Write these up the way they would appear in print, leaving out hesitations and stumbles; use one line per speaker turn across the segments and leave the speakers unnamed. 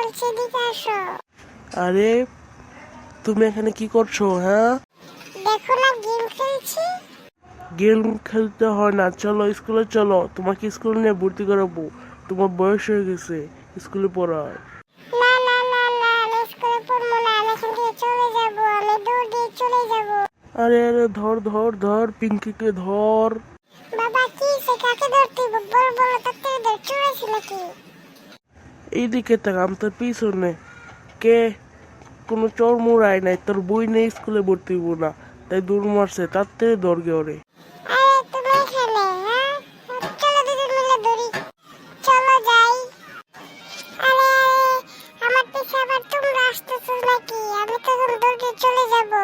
বলছি এদিকে আসো।
আরে তুমি এখানে কি করছো? হ্যাঁ,
দেখো না গেম খেলছি।
গেম খেলতে হয় না, চলো স্কুলে চলো, তোমাকে স্কুল নিয়ে ভর্তি করাবো। তোমার বয়স হয়ে গেছে স্কুলে পড়ার।
না না না না, আমি স্কুলে পড়বো না, আমি এখান থেকে চলে যাবো, আমি দৌড় দিয়ে চলে যাবো।
আরে আরে ধর ধর ধর, পিঙ্কিকে ধর।
বাবা কি সে কাকে ধরতে বড় বড় তাড়াতাড়ি ধর, চড়াইছি নাকি?
এইদিকে তাকাম, তোর পিছনে কে? কোনো চোর মুড়াই নাই, তোর বই নেই, স্কুলে ভর্তি হবো না, তাই দৌড় মারছে, তার থেকে দরগে ওরে।
আরে তুমি এখানে? হ্যাঁ, চলো দুজন মিলে দৌড়ি, চলো যাই। আরে আমার পিছে আবার তোমরা আসতেছো নাকি? আমি তো এখন দৌড়ে চলে যাবো।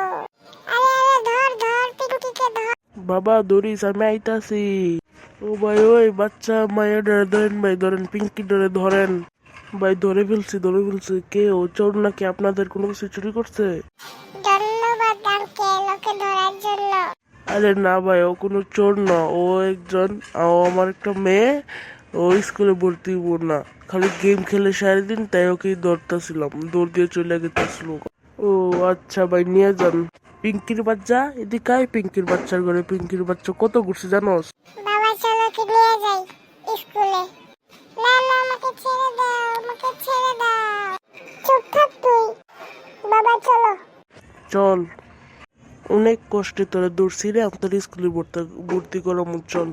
আরে আরে ধর ধর, পিঙ্কিকে ধর।
বাবা দৌড়িস, আমি আইতাছি। ও ভাই, ওই বাচ্চা মায়ের ডরে ধরেন ভাই, ধরেন পিঙ্কি ডরে ধরেন ভাই। ধরে ফেলছি ধরে ফেলছি। কে ও? চোর নাকি? আপনাদের কোনো কিছু চুরি করছে?
ধন্যবাদ আঙ্কেল ওকে ধরার জন্য।
আরে না ভাই, ও কোনো চোর না, ও একজন আমার একটা মেয়ে। ও স্কুলে ভর্তি হবো না, খালি গেম খেলে সারাদিন, তাই ওকে ধরতেছিলাম, দৌড় দিয়ে চলে গেছিল। ও আচ্ছা ভাই, নিয়ে যান। পিঙ্কির বাচ্চা এদিকে আয়, পিঙ্কির বাচ্চার ঘরে। পিঙ্কির বাচ্চা কত ঘুরছে জানোস?
বাবা চলো ওকে নিয়ে যাই স্কুলে। না না, আমাকে ছেড়ে দাও, আমাকে ছেড়ে দাও। চুপ থাক তুই। বাবা চলো।
চল, অনেক কষ্টে তোরা দৌড়ছি রে, আমি তোর স্কুলে ভর্তি করাম, চল।